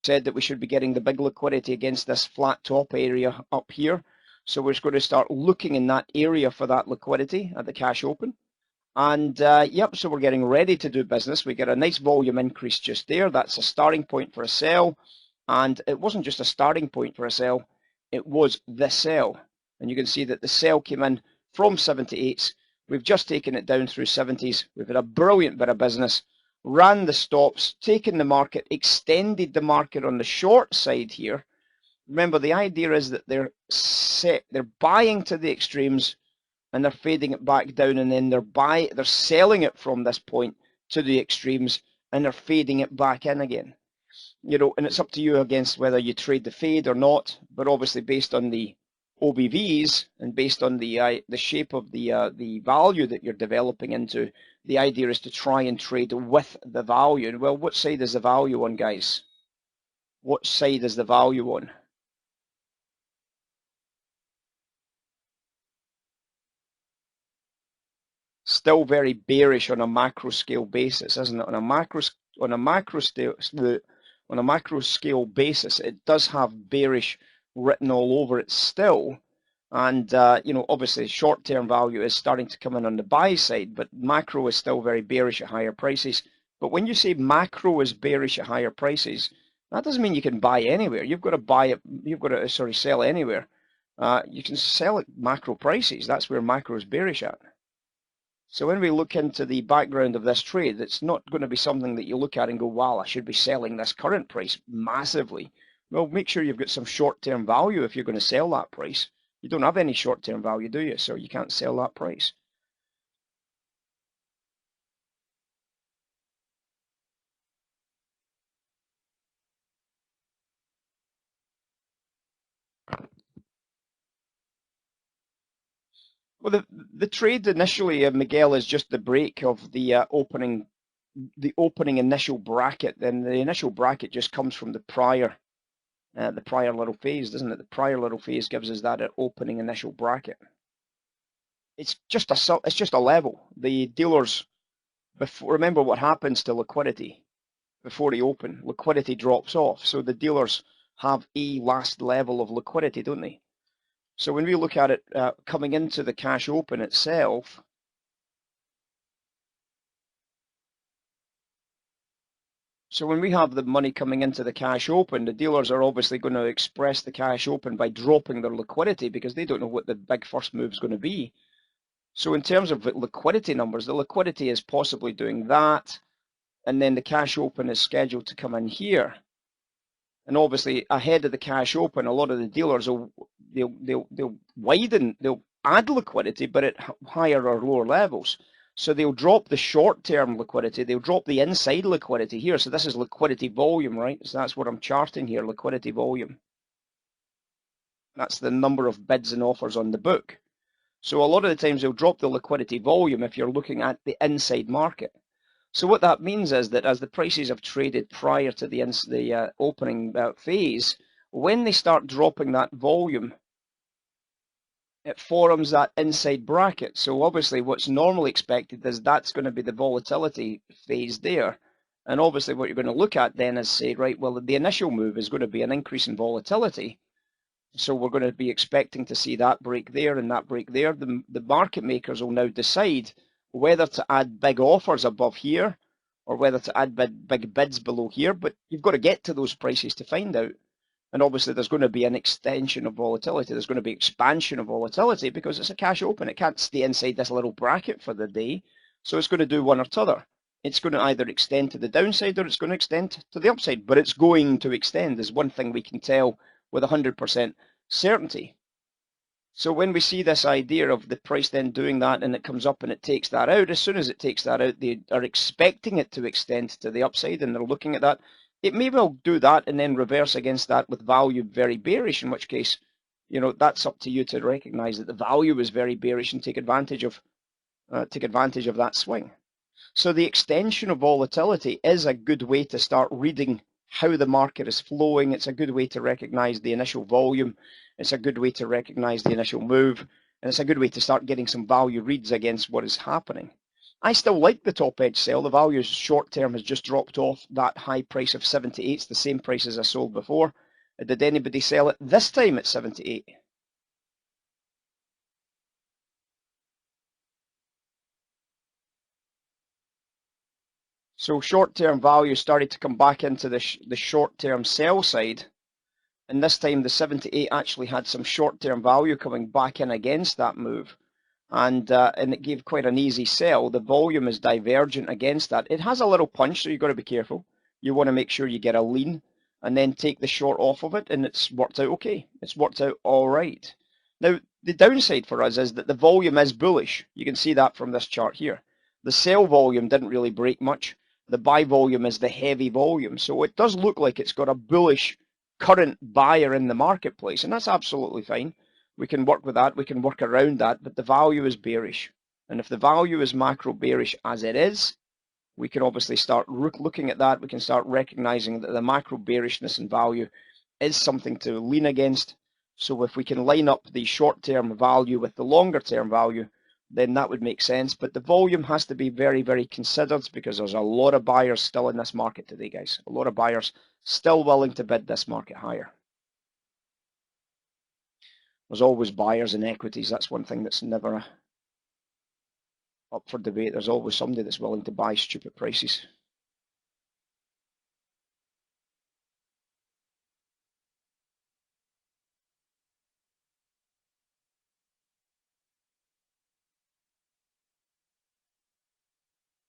Said that we should be getting the big liquidity against this flat top area up here. So we're just going to start looking in that area for that liquidity at the cash open. And yep, so we're getting ready to do business. We get a nice volume increase just there. That's a starting point for a sell. And it wasn't just a starting point for a sell, it was the sell. And you can see that the sell came in from 78s. We've just taken it down through 70s. We've had a brilliant bit of business, ran the stops, taken the market, extended the market on the short side here. Remember, the idea is that they're buying to the extremes and they're fading it back down, and then they're selling it from this point to the extremes and they're fading it back in again. You know, and it's up to you against whether you trade the fade or not, but obviously based on the OBVs and based on the shape of the value that you're developing into, the idea is to try and trade with the value. Well, what side is the value on, guys? What side is the value on? Still very bearish on a macro scale basis, isn't it? On a macro scale basis, it does have bearish written all over it still. And you know, obviously short-term value is starting to come in on the buy side, but macro is still very bearish at higher prices. But when you say macro is bearish at higher prices, that doesn't mean you can buy anywhere. You've got to buy it. You've got to sell anywhere. You can sell at macro prices. That's where macro is bearish at. So when we look into the background of this trade, it's not going to be something that you look at and go, wow, I should be selling this current price massively. Well, make sure you've got some short-term value if you're going to sell that price. You don't have any short-term value, do you? So you can't sell that price. Well, the trade initially, Miguel, is just the break of the opening initial bracket. Then the initial bracket just comes from the prior little phase, doesn't it? The prior little phase gives us that opening initial bracket. It's just a level. The dealers, remember what happens to liquidity before they open. Liquidity drops off, so the dealers have a last level of liquidity, don't they? So when we look at it coming into the cash open itself, so when we have the money coming into the cash open, the dealers are obviously going to express the cash open by dropping their liquidity because they don't know what the big first move is going to be. So in terms of liquidity numbers, the liquidity is possibly doing that, and then the cash open is scheduled to come in here. And obviously ahead of the cash open, a lot of the dealers they'll add liquidity, but at higher or lower levels. So they'll drop the short-term liquidity, they'll drop the inside liquidity here. So this is liquidity volume, right? So that's what I'm charting here, liquidity volume. That's the number of bids and offers on the book. So a lot of the times they'll drop the liquidity volume if you're looking at the inside market. So what that means is that as the prices have traded prior to the opening phase, when they start dropping that volume, it forms that inside bracket. So obviously what's normally expected is that's going to be the volatility phase there. And obviously what you're going to look at then is say, right, well, the initial move is going to be an increase in volatility. So we're going to be expecting to see that break there and that break there. The market makers will now decide whether to add big offers above here or whether to add big bids below here, but you've got to get to those prices to find out. And obviously there's going to be an extension of volatility. There's going to be expansion of volatility because it's a cash open. It can't stay inside this little bracket for the day. So it's going to do one or t'other. It's going to either extend to the downside or it's going to extend to the upside, but it's going to extend is one thing we can tell with 100% certainty. So when we see this idea of the price then doing that and it comes up and it takes that out, as soon as it takes that out, they are expecting it to extend to the upside and they're looking at that. It may well do that and then reverse against that with value very bearish, in which case, you know, that's up to you to recognize that the value is very bearish and take advantage of that swing. So the extension of volatility is a good way to start reading how the market is flowing. It's a good way to recognize the initial volume. It's a good way to recognize the initial move. And it's a good way to start getting some value reads against what is happening. I still like the top edge sell. The value short term has just dropped off that high price of 78. It's the same price as I sold before. Did anybody sell it this time at 78? So short-term value started to come back into the short-term sell side, and this time the 78 actually had some short-term value coming back in against that move, and it gave quite an easy sell. The volume is divergent against that. It has a little punch, so you've got to be careful. You want to make sure you get a lean and then take the short off of it, and it's worked out okay. It's worked out all right. Now, the downside for us is that the volume is bullish. You can see that from this chart here. The sell volume didn't really break much. The buy volume is the heavy volume. So it does look like it's got a bullish current buyer in the marketplace, and that's absolutely fine. We can work with that, we can work around that, but the value is bearish. And if the value is macro bearish as it is, we can obviously start looking at that. We can start recognizing that the macro bearishness in value is something to lean against. So if we can line up the short-term value with the longer-term value, then that would make sense. But the volume has to be very, very considered because there's a lot of buyers still in this market today, guys. A lot of buyers still willing to bid this market higher. There's always buyers in equities. That's one thing that's never up for debate. There's always somebody that's willing to buy stupid prices.